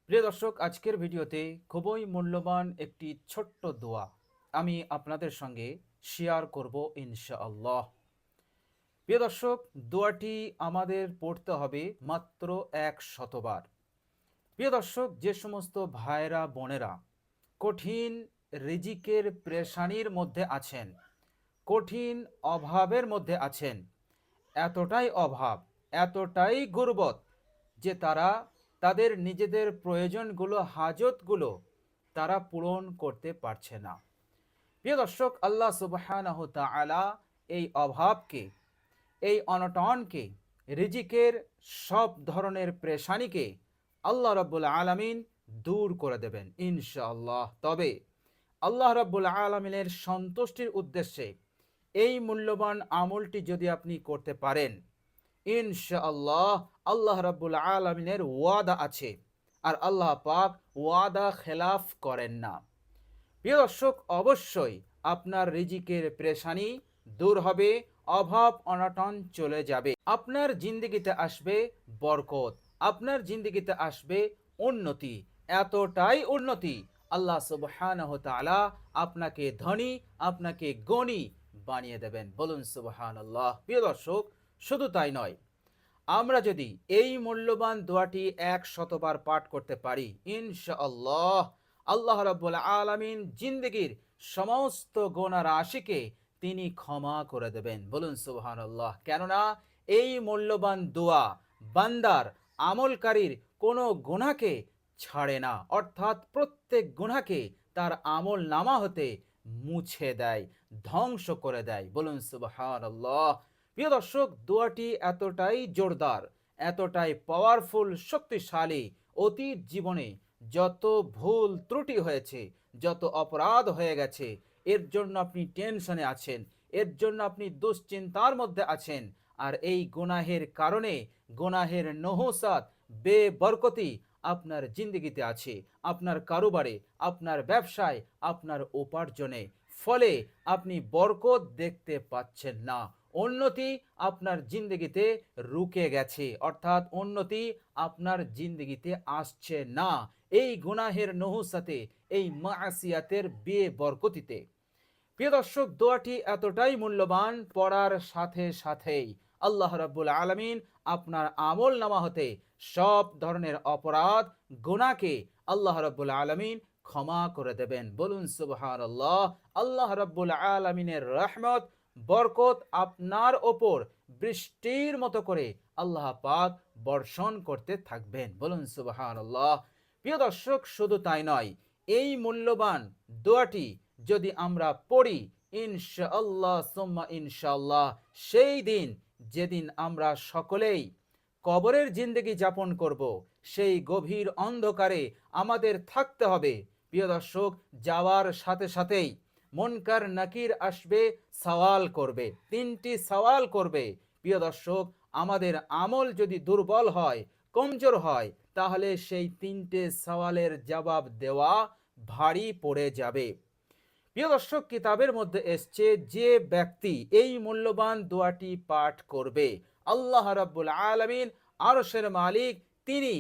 প্রিয় দর্শক, আজকের ভিডিওতে খুবই মূল্যবান একটি ছোট্ট দোয়া আমি আপনাদের সঙ্গে শেয়ার করব ইনশাআল্লাহ। প্রিয় দর্শক, দোয়াটি আমাদের পড়তে হবে মাত্র 100বার। প্রিয় দর্শক, যে সমস্ত ভাইরা বোনেরা কঠিন রিজিকের পেরেশানির মধ্যে আছেন, কঠিন অভাবের মধ্যে আছেন, এতটাই অভাব, এতটাই গুরবত যে তারা তাদের নিজেদের প্রয়োজনগুলো, হাজতগুলো তারা পূরণ করতে পারছে না। প্রিয় দর্শক, আল্লাহ সুবহানাহু তাআলা এই অভাবকে, এই অনটনকে, রিজিকের সব ধরনের পেরেশানিকে আল্লাহ রাব্বুল আলামিন দূর করে দেবেন ইনশাআল্লাহ। তবে আল্লাহ রাব্বুল আলামিনের সন্তুষ্টির উদ্দেশ্যে এই মূল্যবান আমলটি যদি আপনি করতে পারেন, ইনশাআল্লাহ আল্লাহ রাব্বুল আলামিনের ওয়াদা আছে, আর আল্লাহ পাক ওয়াদা খেলাফ করেন না। প্রিয় দর্শক, অবশ্যই আপনার রিজিকের পেরেশানি দূর হবে, অভাব অনটন চলে যাবে, আপনার জিন্দেগিতে আসবে বরকত, আপনার জিন্দেগিতে আসবে উন্নতি, এতটাই উন্নতি আল্লাহ সুবহানাহু তাআলা আপনাকে ধনী, আপনাকে গণী বানিয়ে দেবেন। বলুন সুবহানাল্লাহ। প্রিয় দর্শক, শুধু তাই নয়, আমরা যদি এই মূল্যবান দোয়াটি 100বার পাঠ করতে পারি, ইনশাআল্লাহ আল্লাহ রাব্বুল আলামিন জিন্দেগির সমস্ত গুনাহ রাশিকে তিনি ক্ষমা করে দেবেন। বলুন সুবহানাল্লাহ। কেননা এই মূল্যবান দোয়া বান্দার, আমলকারীর কোনো গুনাহকে ছাড়ে না, অর্থাৎ প্রত্যেক গুনাহকে তার আমল নামা হতে মুছে দেয়, ধ্বংস করে দেয়। বলুন সুবহানাল্লাহ। প্রিয় দর্শক, দোয়াটি এতটাই জোরদার, এতটাই পাওয়ারফুল, শক্তিশালী, অতীত জীবনে যত ভুল ত্রুটি হয়েছে, যত অপরাধ হয়ে গেছে, এর জন্য আপনি টেনশনে আছেন, এর জন্য আপনি দুশ্চিন্তার মধ্যে আছেন, আর এই গুনাহের কারণে, গুনাহের নহুসাত, বেবরকতি আপনার জিন্দগিতে আছে, আপনার কারোবারে, আপনার ব্যবসায়, আপনার উপার্জনে, ফলে আপনি বরকত দেখতে পাচ্ছেন না, উন্নতি আপনার জিন্দগিতে রুকে গেছে, অর্থাৎ উন্নতি আপনার জিন্দগিতে আসছে না, এই গুনাহের নহুসাতে, এই মাসিয়াতের বেবরকতিতে। প্রিয় দর্শক, দোয়াটি এতটাই মূল্যবান, পড়ার সাথে সাথেই আল্লাহ রাব্বুল আলামিন আপনার আমল নামা হতে সব ধরনের অপরাধ, গুনাহকে আল্লাহ রাব্বুল আলামিন ক্ষমা করে দেবেন। বলুন সুবহানাল্লাহ। আল্লাহ রাব্বুল আলামিনের রহমত, বরকত আপনার ওপর বৃষ্টির মতো করে আল্লাহ পাক বর্ষণ করতে থাকবেন। বলুন সুবহানাল্লাহ। প্রিয় দর্শক, শুধু তাই নয়, এই মূল্যবান দোয়াটি যদি আমরা পড়ি, ইনশাআল্লাহ সুম্মা ইনশাআল্লাহ, সেই দিন যেদিন আমরা সকলেই কবরের জিন্দেগি যাপন করব, সেই গভীর অন্ধকারে আমাদের থাকতে হবে। প্রিয় দর্শক, যাওয়ার সাথে সাথেই মুনকার নাকির আসবে, সওয়াল করবে, তিনটি সওয়াল করবে। প্রিয় দর্শক, আমাদের আমল যদি দুর্বল হয়, কমজোর হয়, তাহলে সেই তিনটে সওয়ালের জবাব দেওয়া ভারী পড়ে যাবে। প্রিয় দর্শক, কিতাবের মধ্যে এসছে, যে ব্যক্তি এই মূল্যবান দোয়াটি পাঠ করবে, আল্লাহ রাব্বুল আলামিন, আরশের মালিক, তিনি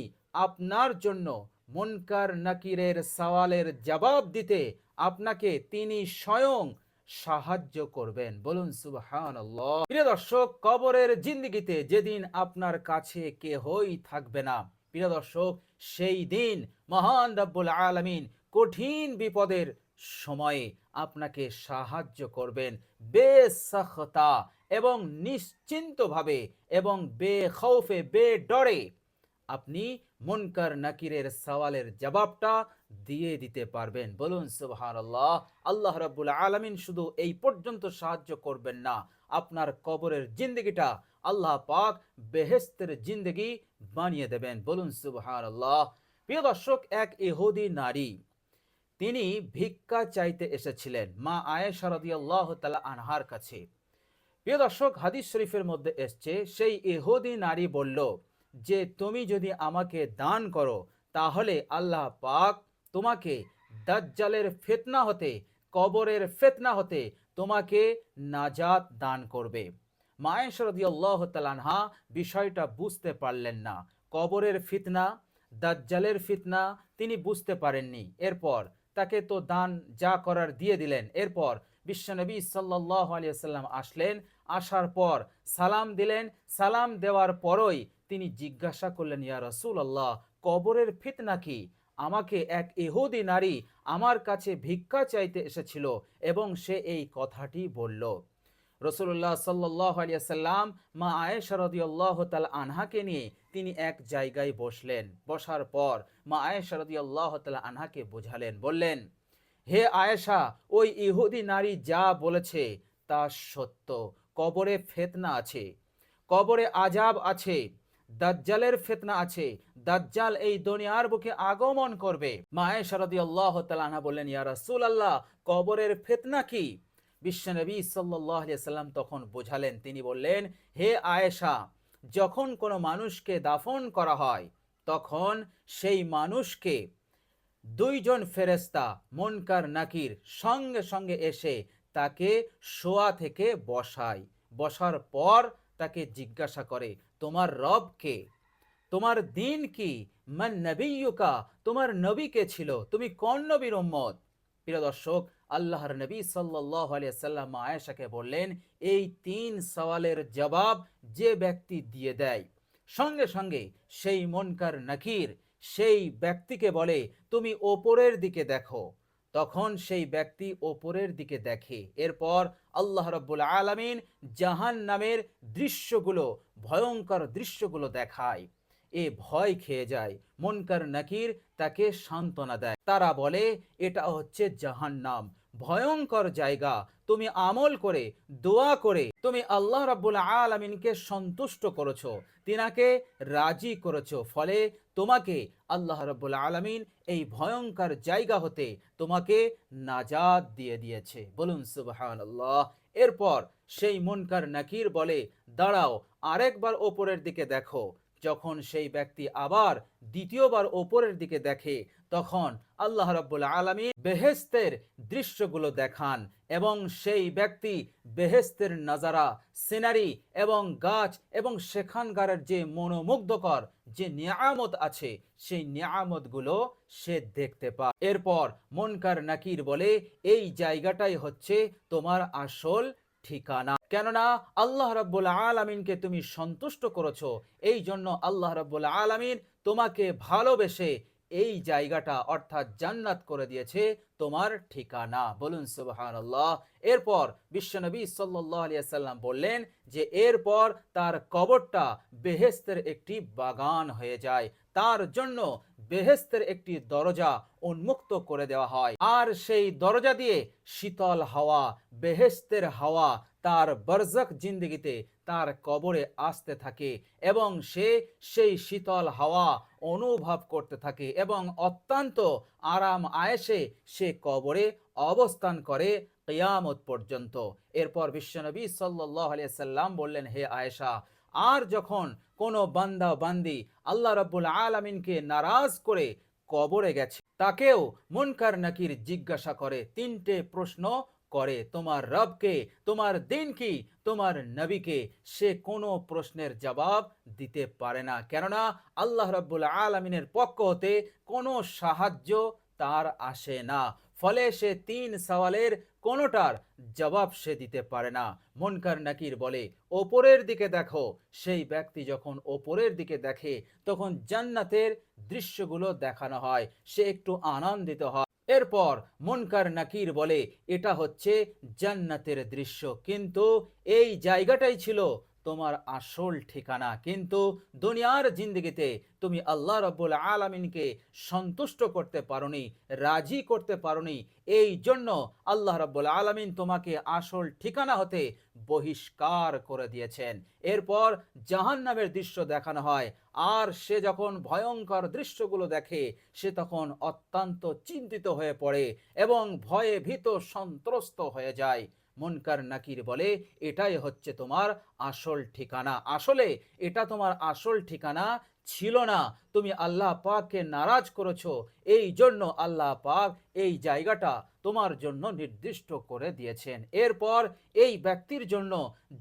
আপনার জন্য মুনকার নাকিরের সওয়ালের জবাব দিতে আপনাকে তিনি স্বয়ং সাহায্য করবেন। বলুন সুবহানাল্লাহ। প্রিয় দর্শক, কবরের জিন্দগিতে যেদিন আপনার কাছে কেহই থাকবে না, প্রিয় দর্শক, সেই দিন মহান রাব্বুল আলামিন কঠিন বিপদের সময়ে আপনাকে সাহায্য করবেন বেসাখতা এবং নিশ্চিন্তভাবে এবং বেখৌফে, বেডরে আপনি মুনকার নাকিরের সওয়ালের জবাবটা দিয়ে দিতে পারবেন। বলুন সুবহানাল্লাহ। আল্লাহ রাব্বুল আলামিন শুধু এই পর্যন্ত সাহায্য করবেন না, আপনার কবরের জিন্দগিটা আল্লাহ পাক বেহেশতের জিন্দগি বানিয়ে দেবেন। বলুন সুবহানাল্লাহ। প্রিয় দর্শক, এক ইহুদি নারী, তিনি ভিক্ষা চাইতে এসেছিলেন মা আয়েশা রাদিয়াল্লাহু তাআলা আনহার কাছে। প্রিয় দর্শক, হাদিস শরীফের মধ্যে এসছে, সেই ইহুদি নারী বলল যে, তুমি যদি আমাকে দান করো, তাহলে আল্লাহ পাক তোমাকে দাজ্জালের ফিতনা হতে, কবরের ফিতনা হতে তোমাকে নাজাত দান করবে। মা আয়েশা রাদিয়াল্লাহু তাআলা আনহা বিষয়টা বুঝতে পারলেন না। কবরের ফিতনা, দাজ্জালের ফিতনা তিনি বুঝতে পারেননি। এরপর তাকে তো দান যা করার দিয়ে দিলেন। এরপর বিশ্বনবী সাল্লাল্লাহু আলাইহি ওয়াসাল্লাম আসলেন। আসার পর সালাম দিলেন। সালাম দেওয়ার পরই তিনি জিজ্ঞাসা করলেন, ইয়া রাসূলুল্লাহ, কবরের ফিতনা কি? আমাকে এক ইহুদি নারী আমার কাছে ভিক্ষা চাইতে এসেছিল এবং সে এই কথাটি বলল। রসুল্লাহ সাল্লাল্লাহু আলাইহি সাল্লাম মা আয়েশা রাদিয়াল্লাহু তাআলা আনহাকে নিয়ে তিনি এক জায়গায় বসলেন। বসার পর মা আয়েশা রাদিয়াল্লাহু তাআলা আনহাকে বোঝালেন, বললেন, হে আয়েশা, ওই ইহুদি নারী যা বলেছে তা সত্য। কবরে ফিতনা আছে, কবরে আযাব আছে, দাজ্জালের ফিতনা আছে। দাজ্জাল এই দুনিয়ার বুকে আগমন করবে। মা আয়েশা রাদিয়াল্লাহু তাআলা আনহা বললেন, ইয়া রাসূলুল্লাহ, কবরের ফিতনা কি? বিশ্বনবী সাল্লাল্লাহু আলাইহি সাল্লাম তখন বোঝালেন। তিনি বললেন, হে আয়েশা, যখন কোনো মানুষকে দাফন করা হয় তখন সেই মানুষকে দুইজন ফেরেশতা মুনকার নাকির সঙ্গে সঙ্গে এসে তাকে শোয়া থেকে বসায়। বসার পর তাকে জিজ্ঞাসা করে, তোমার রব কে? তোমার দিন কি? মান নবিয়ুকা, তোমার নবী কে ছিল? তুমি কোন নবীর উম্মত? প্রিয় দর্শক, আল্লাহর নবী সাল্লাল্লাহু আলাইহি সাল্লাম আয়েশাকে বললেন, এই তিন সওয়ালের জবাব যে ব্যক্তি দিয়ে দেয়, সঙ্গে সঙ্গে সেই মুনকার নাকির সেই ব্যক্তিকে বলে, তুমি ওপরের দিকে দেখো। তখন সেই ব্যক্তি ওপরের দিকে দেখে। এরপর আল্লাহ রাব্বুল আলামিন জাহান্নামের দৃশ্যগুলো, ভয়ঙ্কর দৃশ্যগুলো দেখায়। এ ভয় খেয়ে যায়। মুনকার নাকির তাকে সান্ত্বনা দেয়। তারা বলে, এটা হচ্ছে জাহান্নাম, ভয়ঙ্কর জায়গা। তুমি আমল করে, দোয়া করে তুমি আল্লাহ রাব্বুল আলামিনকে সন্তুষ্ট করেছো, তিনাকে রাজি করেছো, ফলে তোমাকে আল্লাহ রাব্বুল আলামিন এই ভয়ঙ্কর জায়গা হতে তোমাকে নাজাত দিয়ে দিয়েছে। বলুন সুবহানাল্লাহ। এরপর সেই মুনকার নাকির বলে, দাঁড়াও, আরেকবার ওপরের দিকে দেখো। যখন সেই ব্যক্তি আবার দ্বিতীয়বার ওপরের দিকে দেখে, তখন আল্লাহ রাব্বুল আলামিন বেহেশতের দৃশ্যগুলো দেখান এবং সেই ব্যক্তি বেহেশতের নজারা, সিনারি এবং গাছ এবং সেখানকার যে মনোমুগ্ধকর যে নিয়ামত আছে, সেই নিয়ামতগুলো সে দেখতে পায়। এরপর মুনকার নাকির বলে, এই জায়গাটাই হচ্ছে তোমার আসল ঠিকানা। কেননা আল্লাহ রাব্বুল আলামিনকে তুমি সন্তুষ্ট করেছো, এই জন্য আল্লাহ রাব্বুল আলামিন তোমাকে ভালোবেসে এই জায়গাটা অর্থাৎ জান্নাত করে দিয়েছে তোমার ঠিকানা। বলুন সুবহানাল্লাহ। এরপর বিশ্বনবী সাল্লাল্লাহু আলাইহি সাল্লাম বললেন যে এরপর তার কবরটা বেহেশতের একটি বাগান হয়ে যায়। তার জন্য বেহেশতের একটি দরজা উন্মুক্ত করে দেওয়া হয়, আর সেই দরজা দিয়ে শীতল হাওয়া, বেহেশতের হাওয়া তার বরজখ জিন্দগিতে তার কবরে আসতে থাকে এবং সে সেই শীতল হাওয়া অনুভব করতে থাকে এবং অত্যন্ত আরাম আয়েশে সে কবরে অবস্থান করে কিয়ামত পর্যন্ত। এরপর বিশ্বনবী সাল্লাল্লাহু আলাইহি সাল্লাম বললেন, হে আয়েশা, আর যখন কোনো বান্দা বান্দি আল্লাহ রাব্বুল আলামিনকে নারাজ করে কবরে গেছে, তাকেও মুনকার নাকির জিজ্ঞাসা করে, তিনটে প্রশ্ন করে, তোমার রবকে, তোমার দিন কি, তোমার নবীকে। সে কোনো প্রশ্নের জবাব দিতে পারে না, কেননা আল্লাহ রাব্বুল আলামিনের পক্ষ হতে কোনো সাহায্য তার আসে না। ফলে সে তিন সওয়ালের কোনোটার জবাব সে দিতে পারে না। মুনকার নাকির বলে, ওপরের দিকে দেখো। সেই ব্যক্তি যখন ওপরের দিকে দেখে, তখন জান্নাতের দৃশ্যগুলো দেখানো হয়, সে একটু আনন্দিত হয়। এরপর মুনকার নাকির বলে, এটা হচ্ছে জান্নাতের দৃশ্য, কিন্তু এই জায়গাটাই ছিল তোমার আসল ঠিকানা। কিন্তু দুনিয়ার জিন্দগিতে তুমি আল্লাহ রাব্বুল আলামিনকে সন্তুষ্ট করতে পারোনি, রাজি করতে পারোনি, এই জন্য আল্লাহ রাব্বুল আলামিন তোমাকে আসল ঠিকানা হতে বহিষ্কার করে দিয়েছেন। এরপর জাহান্নামের দৃশ্য দেখানো হয়, আর সে যখন ভয়ঙ্কর দৃশ্যগুলো দেখে, সে তখন অত্যন্ত চিন্তিত হয়ে পড়ে এবং ভয়ে ভীত সন্ত্রস্ত হয়ে যায়। মুনকার নাকির বলে, এটাই হচ্ছে তোমার আসল ঠিকানা। আসলে এটা তোমার আসল ঠিকানা ছিল না, তুমি আল্লাহ পাককে নারাজ করেছো, এই জন্য আল্লাহ পাক এই জায়গাটা তোমার জন্য নির্দিষ্ট করে দিয়েছেন। এরপর এই ব্যক্তির জন্য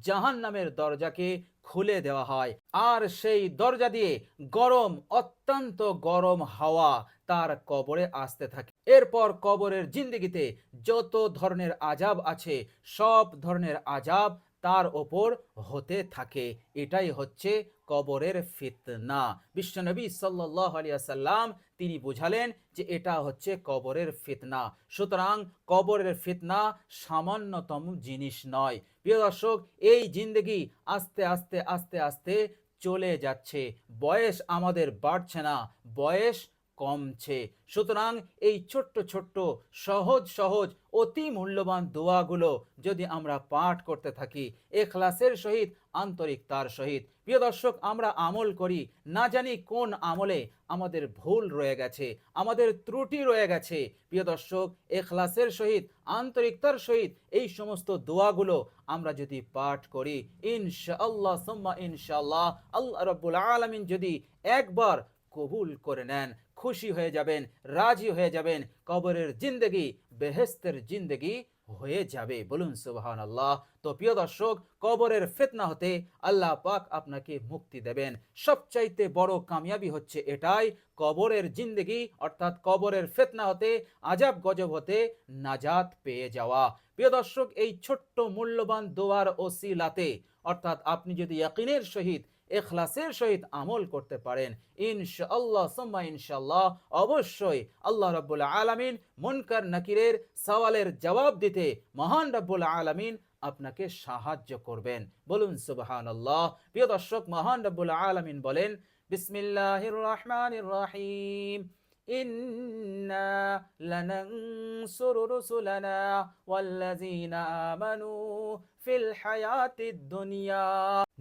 জাহান্নামের দরজাকে খুলে দেওয়া হয়, আর সেই দরজা দিয়ে গরম, অত্যন্ত গরম হাওয়া তার কবরে আসতে থাকে। এরপর কবরের জিন্দেগিতে যত ধরনের আযাব আছে, সব ধরনের আযাব তার ওপর হতে থাকে। এটাই হচ্ছে কবরের ফিতনা। বিশ্বনবী সাল্লাল্লাহু আলাইহি ওয়াসাল্লাম তিনি বুঝালেন যে এটা হচ্ছে কবরের ফিতনা। সুতরাং কবরের ফিতনা সামান্যতম জিনিস নয়। প্রিয় দর্শক, এই জিন্দেগি আস্তে আস্তে আস্তে আস্তে চলে যাচ্ছে, বয়স আমাদের বাড়ছে না, বয়স কমছে। সুতরাং এই ছোট্ট ছোট্ট সহজ সহজ অতি মূল্যবান দোয়াগুলো যদি আমরা পাঠ করতে থাকি এখলাসের সহিত, আন্তরিকতার সহিত, প্রিয় দর্শক, আমরা আমল করি, না জানি কোন আমলে আমাদের ভুল রয়ে গেছে, আমাদের ত্রুটি রয়ে গেছে। প্রিয় দর্শক, এখলাসের সহিত, আন্তরিকতার সহিত এই সমস্ত দোয়াগুলো আমরা যদি পাঠ করি, ইনশাআল্লাহ সুম্মা ইনশাআল্লাহ, আল্লাহ রাব্বুল আলামিন যদি একবার কবুল করে নেন, খুশি হয়ে যাবেন, রাজি হয়ে যাবেন, কবরের জিন্দেগি বেহেশতের জিন্দেগি হয়ে যাবে। বলুন সুবহানাল্লাহ। তো প্রিয় দর্শক, কবরের ফিতনা হতে আল্লাহ পাক আপনাকে মুক্তি দেবেন। সবচাইতে বড় কামিয়াবি হচ্ছে এটাই, কবরের জিন্দেগি অর্থাৎ কবরের ফিতনা হতে, আযাব গজব হতে নাজাত পেয়ে যাওয়া। প্রিয় দর্শক, এই ছোট্ট মূল্যবান দোয়ার ওসিলাতে অর্থাৎ আপনি যদি ইয়াকিনের সহিত, এখলাসের সহিত আমল করতে পারেন, ইনশাআল্লাহ সুম্মা ইনশাআল্লাহ, অবশ্যই আল্লাহ রাব্বুল আলামিন মুনকার নাকিরের সওয়ালের জবাব দিতে মহান রাব্বুল আলামিন আপনাকে সাহায্য করবেন। বলুন সুবহানাল্লাহ। প্রিয় দর্শক, মহান রাব্বুল আলামিন বলেন, বিসমিল্লাহির রহমানির রহিম, ইন্না লানানসুরু রুসুলানা ওয়াল্লাযীনা আমানু ফিল হায়াতিদ দুনিয়া।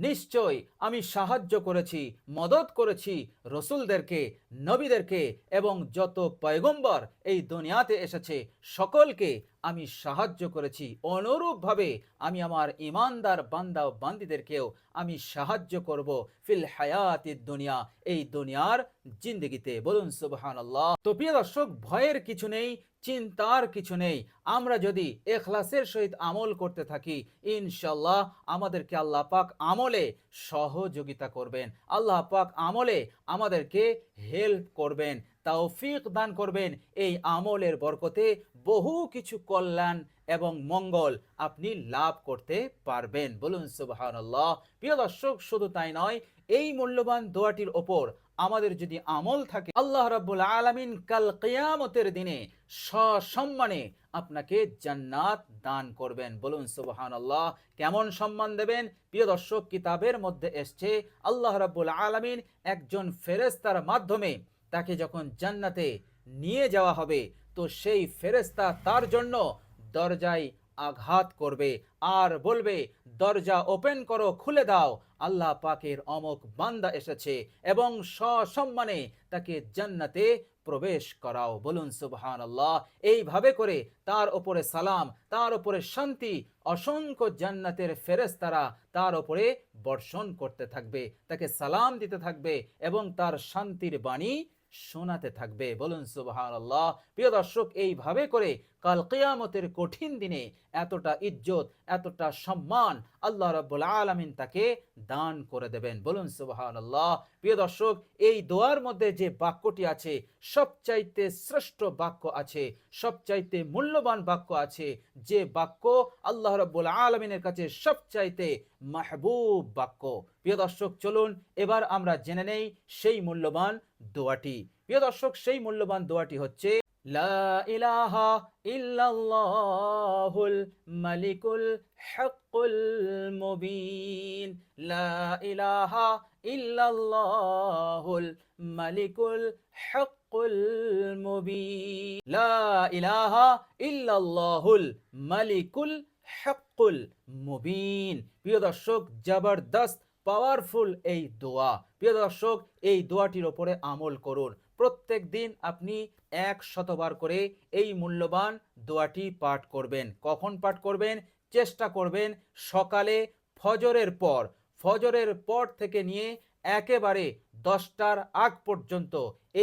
নিশ্চয় আমি সাহায্য করেছি, মদদ করেছি রসুলদেরকে, নবীদেরকে এবং যত পয়গম্বর এই দুনিয়াতে এসেছে সকলকে আমি সাহায্য করেছি। অনুরূপভাবে আমি আমার ইমানদার বান্দা ও বান্দীদেরকেও আমি সাহায্য করব ফিল হায়াতিদ দুনিয়া, এই দুনিয়ার জিন্দেগিতে। বলুন সুবহানাল্লাহ। তো প্রিয় দর্শক, ভয়ের কিছু নেই, চিন্তার কিছু নেই। আমরা যদি এখলাসের সহিত আমল করতে থাকি, ইনশাআল্লাহ আমাদেরকে আল্লাহ পাক আমলে সহযোগিতা করবেন, আল্লাহ পাক আমলে আমাদেরকে হেল্প করবেন, তৌফিক দান করবেন। এই আমলের বরকতে বহু কিছু কল্যাণ এবং মঙ্গল আপনি লাভ করতে পারবেন। বলুন সুবহানাল্লাহ। প্রিয় দর্শক, শুধু তাই নয়, এই মূল্যবান দোয়াটির ওপর আমাদের যদি আমল থাকে, আল্লাহ রাব্বুল আলামিন কাল কিয়ামতের দিনে সসম্মানে আপনাকে জান্নাত দান করবেন। বলুন সুবহানাল্লাহ। কেমন সম্মান দেবেন? প্রিয় দর্শক, কিতাবের মধ্যে এসছে আল্লাহ রাব্বুল আলামিন একজন ফেরেশতার মাধ্যমে তাকে যখন জান্নাতে নিয়ে যাওয়া হবে, তো সেই ফেরেশতা তার জন্য দরজায় আঘাত করবে আর বলবে, দরজা ওপেন করো, খুলে দাও, আল্লাহ পাকের অমুক বান্দা এসেছে, এবং সসম্মানে তাকে জান্নাতে প্রবেশ করাও। বলুন সুবহানাল্লাহ। এইভাবে করে তার উপরে সালাম, তার উপরে শান্তি, অসংখ্য জান্নাতের ফেরেশতারা তার উপরে বর্ষণ করতে থাকবে, তাকে সালাম দিতে থাকবে এবং তার শান্তির বাণী শোনাতে থাকবে। বলুন সুবহানাল্লাহ। প্রিয় দর্শক, এইভাবে করে কাল কিয়ামতের কঠিন দিনে এতটা ইজ্জত, এতটা সম্মান আল্লাহ রাব্বুল আলামিন তাকে দান করে দেবেন। বলুন সুবহানাল্লাহ। প্রিয় দর্শক, এই দোয়ার মধ্যে যে বাক্যটি আছে, সবচাইতে শ্রেষ্ঠ বাক্য আছে, সবচাইতে মূল্যবান বাক্য আছে, যে বাক্য আল্লাহ রাব্বুল আলামিনের কাছে সবচাইতে মাহবুব বাক্য। প্রিয় দর্শক, চলুন এবার আমরা জেনে নেই সেই মূল্যবান দোয়াটি। প্রিয় দর্শক, সেই মূল্যবান দোয়াটি হচ্ছে, লা ইলাহা ইল্লাল্লাহুল মালিকুল হকুল মুবিন। লা ইলাহা ইল্লাল্লাহুল মালিকুল হকুল মুবিন। লা ইলাহা ইল্লাল্লাহুল মালিকুল হকুল মুবিন। প্রিয় দর্শক, জবরদস্ত পাওয়ারফুল এই দোয়া। প্রিয় দর্শক, এই দোয়াটির ওপরে আমল করুন। প্রত্যেক দিন আপনি 100বার করে এই মূল্যবান দোয়াটি পাঠ করবেন। কখন পাঠ করবেন? চেষ্টা করবেন সকালে ফজরের পর থেকে নিয়ে একেবারে 10টার আগ পর্যন্ত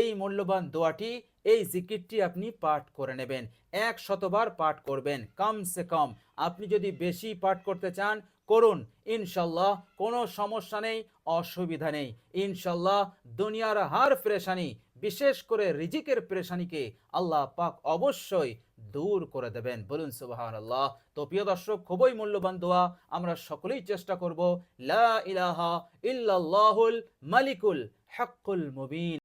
এই মূল্যবান দোয়াটি, এই জিকিরটি আপনি পাঠ করে নেবেন। 100বার পাঠ করবেন কমসে কম। আপনি যদি বেশি পাঠ করতে চান করুন, ইনশাল্লাহ কোনো সমস্যা নেই, অসুবিধা নেই। ইনশাল্লাহ দুনিয়ার হার পেরেশানি, বিশেষ করে রিজিকের পেরেশানিকে আল্লাহ পাক অবশ্যই দূর করে দেবেন। বলুন সুবহানাল্লাহ। তো প্রিয় দর্শক, খুবই মূল্যবান দোয়া, আমরা সকলেই চেষ্টা করব। লা ইলাহা ইল্লাল্লাহুল মালিকুল হকুল মুবিন।